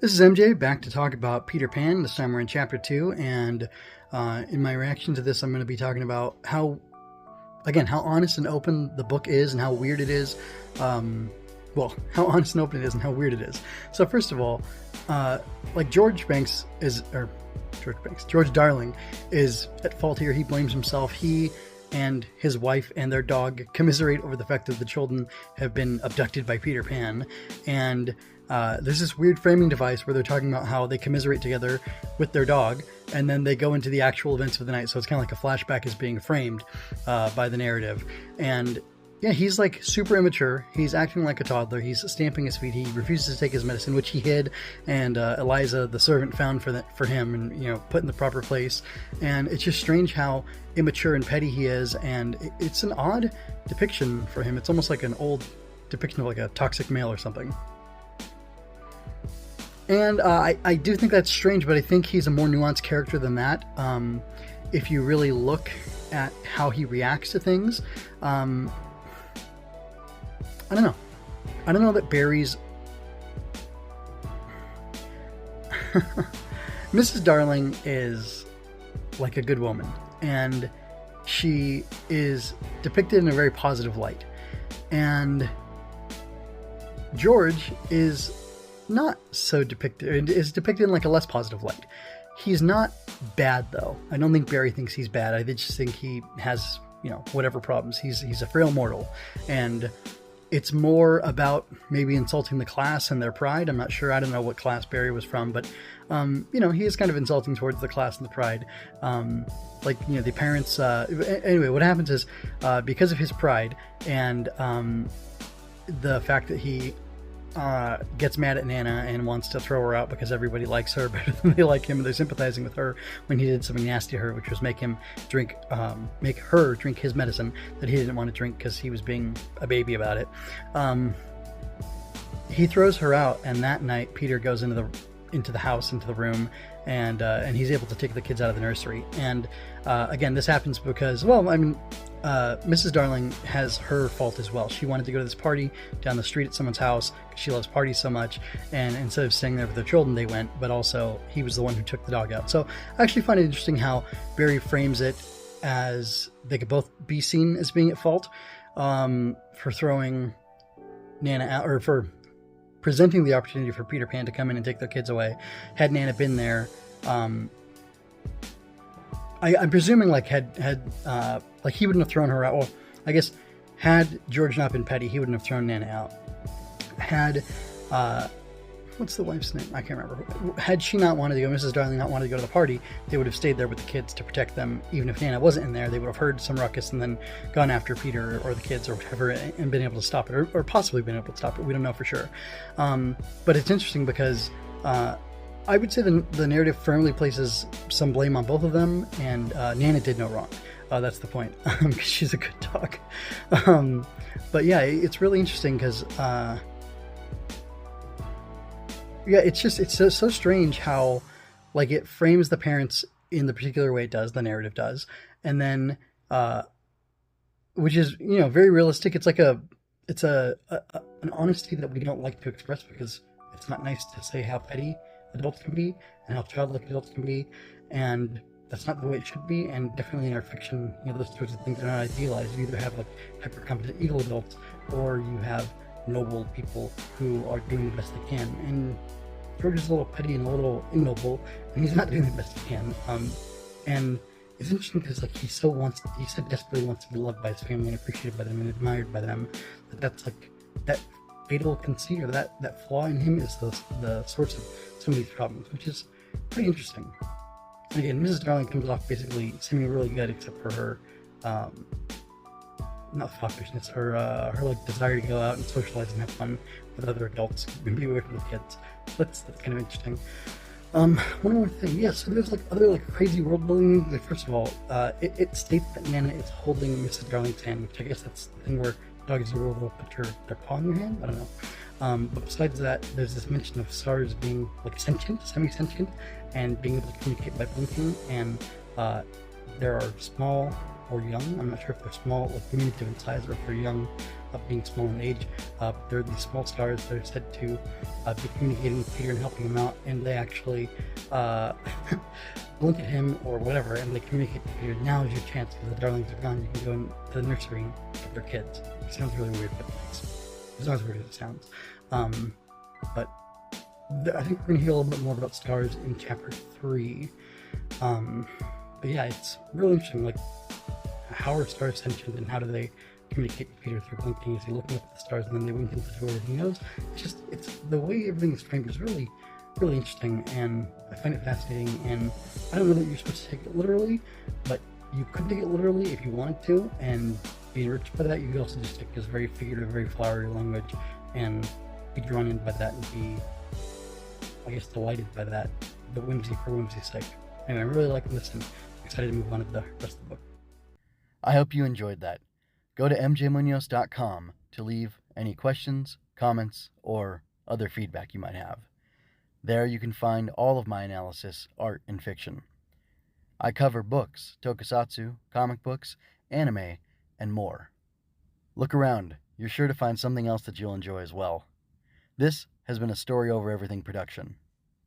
This is MJ back to talk about Peter Pan. This time we're in chapter 2, and in my reaction to this, I'm going to be talking about how honest and open the book is and how weird it is. How honest and open it is and how weird it is. So first of all, George Darling is at fault here. He blames himself. He and his wife and their dog commiserate over the fact that the children have been abducted by Peter Pan, and there's this weird framing device where they're talking about how they commiserate together with their dog, and then they go into the actual events of the night. So it's kind of like a flashback is being framed by the narrative. And yeah, he's like super immature. He's acting like a toddler. He's stamping his feet. He refuses to take his medicine, which he hid, and Eliza, the servant, found for him and put in the proper place. And it's just strange how immature and petty he is, and it's an odd depiction for him. It's almost like an old depiction of like a toxic male or something. And I do think that's strange, but I think he's a more nuanced character than that. If you really look at how he reacts to things, I don't know. I don't know that Barrie's... Mrs. Darling is like a good woman, and she is depicted in a very positive light. And George is not so depicted, is depicted in like a less positive light. He's not bad though. I don't think Barrie thinks he's bad. I just think he has, whatever problems. He's a frail mortal, and it's more about maybe insulting the class and their pride. I'm not sure. I don't know what class Barrie was from, but he is kind of insulting towards the class and the pride. The parents. Anyway, what happens is because of his pride and the fact that he gets mad at Nana and wants to throw her out because everybody likes her better than they like him, and they're sympathizing with her when he did something nasty to her, which was make her drink his medicine that he didn't want to drink because he was being a baby about it. He throws her out, and that night Peter goes into the house, into the room, and he's able to take the kids out of the nursery. And again, this happens because, Mrs. Darling has her fault as well. She wanted to go to this party down the street at someone's house because she loves parties so much, and instead of staying there with their children, they went, but also he was the one who took the dog out. So I actually find it interesting how Barrie frames it as they could both be seen as being at fault for throwing Nana out, or for presenting the opportunity for Peter Pan to come in and take their kids away. Had Nana been there, I'm presuming he wouldn't have thrown her out. Well, I guess had George not been petty, he wouldn't have thrown Nana out. Had what's the wife's name? I can't remember. Had she not wanted to go, Mrs. Darling not wanted to go to the party, they would have stayed there with the kids to protect them. Even if Nana wasn't in there, they would have heard some ruckus and then gone after Peter or the kids or whatever and been able to stop it, or possibly been able to stop it. We don't know for sure. But it's interesting because I would say the narrative firmly places some blame on both of them, and Nana did no wrong. That's the point, because she's a good dog. But yeah, it's really interesting because it's so strange how it frames the parents in the particular way it does, the narrative does, and then which is very realistic. It's like an honesty that we don't like to express because it's not nice to say how petty adults can be and how childlike adults can be, and that's not the way it should be. And definitely in our fiction, those sorts of things are not idealized. You either have hyper competent evil adults, or you have noble people who are doing the best they can. And George is a little petty and a little ignoble, and he's not doing the best he can. And it's interesting because he so desperately wants to be loved by his family and appreciated by them and admired by them. That's that fatal conceit, or that flaw in him is the source of some of these problems, which is pretty interesting. And again, Mrs. Darling comes off basically seeming really good, except for her not foppishness, her desire to go out and socialize and have fun with other adults and be away from the kids. So that's kind of interesting. One more thing, so there's other crazy world building. First of all, it states that Nana is holding Mrs. Darling's hand, which I guess that's the thing where dogs will put their paw in your hand. I don't know. But besides that, there's this mention of stars being sentient, semi-sentient, and being able to communicate by blinking. And there are small or young. I'm not sure if they're small, like diminutive in size, or if they're young, being small in age. They're these small stars that are said to be communicating with Peter and helping him out, and they actually look at him or whatever, and they communicate to Peter. Now is your chance because the darlings are gone. You can go into the nursery and get their kids. It sounds really weird, but it's not as weird as it sounds. But I think we're going to hear a little bit more about stars in chapter 3. But yeah, it's really interesting. Like, how are stars sentient, and how do they communicate with Peter through blinking? Is he looking up at the stars and then they wink into the door and he knows? It's the way everything is framed is really, really interesting, and I find it fascinating. And I don't know that you're supposed to take it literally, but you could take it literally if you wanted to and be enriched by that. You could also just take this very figurative, very flowery language and be drawn in by that and be, I guess, delighted by that, the whimsy for whimsy's sake. Anyway, I really like this, and I'm excited to move on to the rest of the book. I hope you enjoyed that. Go to mjmunoz.com to leave any questions, comments, or other feedback you might have. There you can find all of my analysis, art, and fiction. I cover books, tokusatsu, comic books, anime, and more. Look around. You're sure to find something else that you'll enjoy as well. This has been a Story Over Everything production.